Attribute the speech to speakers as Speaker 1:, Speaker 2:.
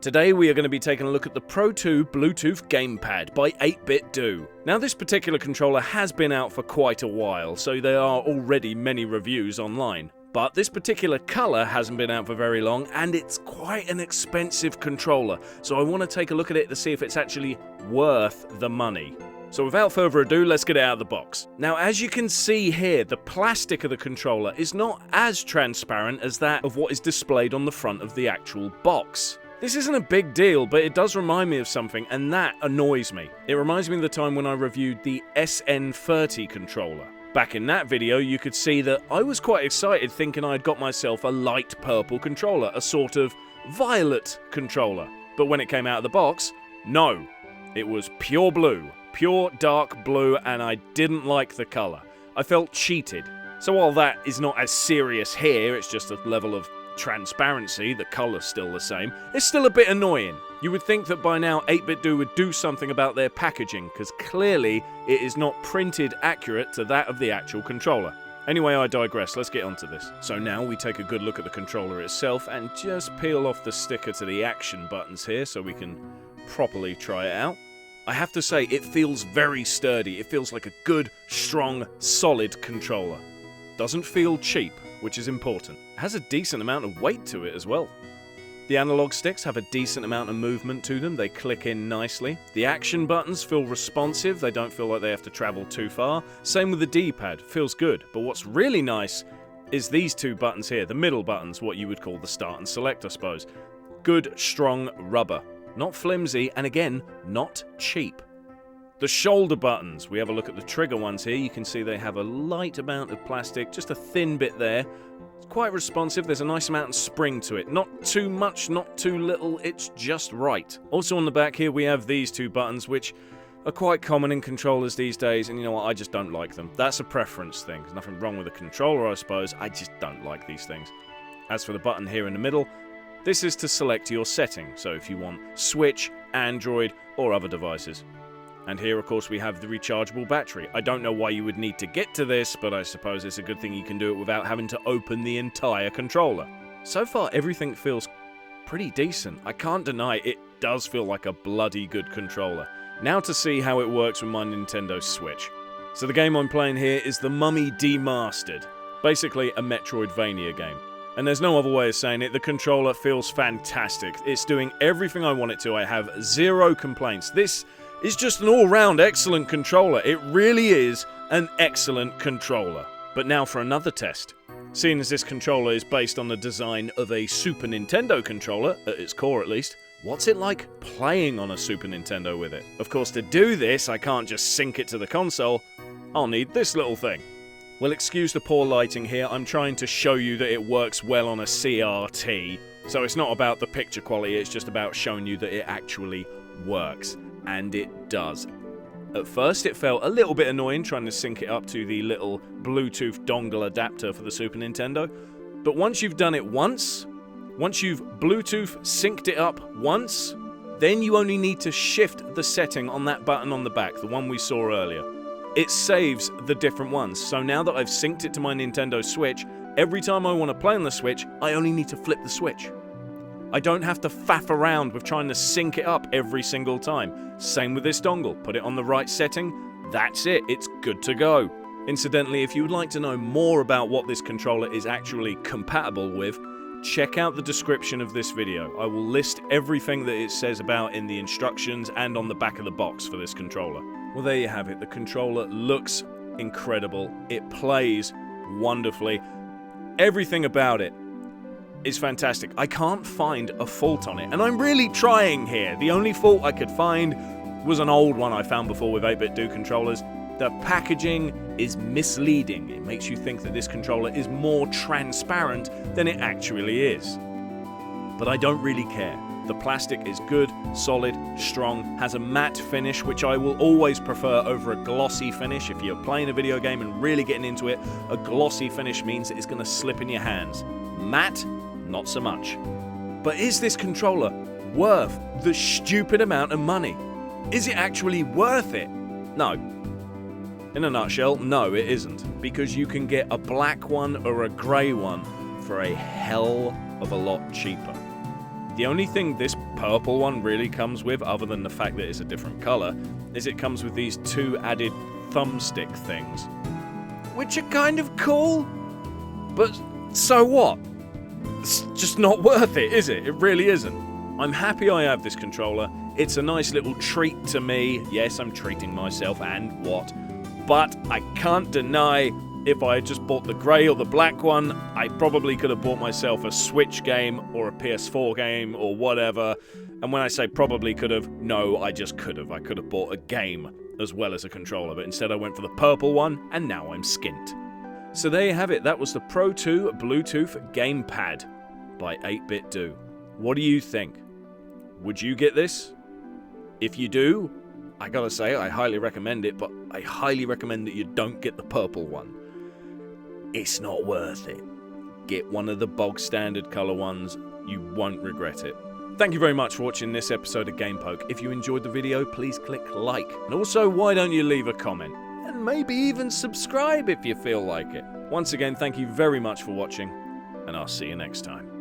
Speaker 1: Today we are going to be taking a look at the Pro 2 Bluetooth Gamepad by 8BitDo. Now this particular controller has been out for quite a while, so there are already many reviews online. But this particular colour hasn't been out for very long, and it's quite an expensive controller, so I want to take a look at it to see if it's actually worth the money. So without further ado, let's get it out of the box. Now as you can see here, the plastic of the controller is not as transparent as that of what is displayed on the front of the actual box. This isn't a big deal, but it does remind me of something, and that annoys me. It reminds me of the time when I reviewed the SN30 controller. Back in that video, you could see that I was quite excited thinking I'd got myself a light purple controller, a sort of violet controller. But when it came out of the box, no. It was pure blue, pure dark blue, and I didn't like the colour. I felt cheated. So while that is not as serious here, it's just a level of transparency, the colour's still the same, it's still a bit annoying. You would think that by now 8BitDo would do something about their packaging, because clearly it is not printed accurate to that of the actual controller. Anyway, I digress, let's get onto this. So now we take a good look at the controller itself and just peel off the sticker to the action buttons here so we can properly try it out. I have to say, it feels very sturdy. It feels like a good, strong, solid controller. Doesn't feel cheap, which is important. It has a decent amount of weight to it as well. The analog sticks have a decent amount of movement to them, they click in nicely. The action buttons feel responsive, they don't feel like they have to travel too far. Same with the D-pad, feels good. But what's really nice is these two buttons here, the middle buttons, what you would call the start and select, I suppose. Good, strong rubber. Not flimsy, and again, not cheap. The shoulder buttons, we have a look at the trigger ones here, you can see they have a light amount of plastic, just a thin bit there. It's quite responsive, there's a nice amount of spring to it. Not too much, not too little, it's just right. Also on the back here we have these two buttons, which are quite common in controllers these days, and you know what, I just don't like them. That's a preference thing. There's nothing wrong with the controller, I suppose, I just don't like these things. As for the button here in the middle, this is to select your setting, so if you want Switch, Android, or other devices. And here, of course, we have the rechargeable battery. I don't know why you would need to get to this, but I suppose it's a good thing you can do it without having to open the entire controller. So far, everything feels pretty decent. I can't deny it does feel like a bloody good controller. Now to see how it works with my Nintendo Switch. So the game I'm playing here is The Mummy Demastered. Basically a Metroidvania game. And there's no other way of saying it, the controller feels fantastic. It's doing everything I want it to. I have zero complaints. This is just an all-round excellent controller. It really is an excellent controller. But now for another test. Seeing as this controller is based on the design of a Super Nintendo controller, at its core at least, what's it like playing on a Super Nintendo with it? Of course, to do this, I can't just sync it to the console. I'll need this little thing. Well, excuse the poor lighting here, I'm trying to show you that it works well on a CRT. So it's not about the picture quality, it's just about showing you that it actually works. And it does. At first it felt a little bit annoying trying to sync it up to the little Bluetooth dongle adapter for the Super Nintendo. But once you've done it once you've Bluetooth synced it up once, then you only need to shift the setting on that button on the back, the one we saw earlier. It saves the different ones. So now that I've synced it to my Nintendo Switch, every time I want to play on the Switch, I only need to flip the switch. I don't have to faff around with trying to sync it up every single time. Same with this dongle. Put it on the right setting, that's it, it's good to go. Incidentally, if you would like to know more about what this controller is actually compatible with, check out the description of this video. I will list everything that it says about in the instructions and on the back of the box for this controller. Well, there you have it. The controller looks incredible. It plays wonderfully. Everything about it is fantastic. I can't find a fault on it, and I'm really trying here. The only fault I could find was an old one I found before with 8BitDo controllers. The packaging is misleading. It makes you think that this controller is more transparent than it actually is. But I don't really care. The plastic is good, solid, strong, has a matte finish, which I will always prefer over a glossy finish. If you're playing a video game and really getting into it, a glossy finish means that it's going to slip in your hands. Matte, not so much. But is this controller worth the stupid amount of money? Is it actually worth it? No. In a nutshell, no, it isn't. Because you can get a black one or a grey one for a hell of a lot cheaper. The only thing this purple one really comes with, other than the fact that it's a different colour, is it comes with these 2 added thumbstick things. Which are kind of cool, but so what? It's just not worth it, is it? It really isn't. I'm happy I have this controller. It's a nice little treat to me. Yes, I'm treating myself, and what? But I can't deny, if I had just bought the grey or the black one, I probably could have bought myself a Switch game or a PS4 game or whatever. And when I say probably could have, no, I just could have. I could have bought a game as well as a controller, but instead I went for the purple one, and now I'm skint. So there you have it. That was the Pro 2 Bluetooth Gamepad by 8BitDo. What do you think? Would you get this? If you do, I gotta say, I highly recommend it, but I highly recommend that you don't get the purple one. It's not worth it. Get one of the bog standard colour ones. You won't regret it. Thank you very much for watching this episode of GamePoke. If you enjoyed the video, please click like. And also, why don't you leave a comment? And maybe even subscribe if you feel like it. Once again, thank you very much for watching, and I'll see you next time.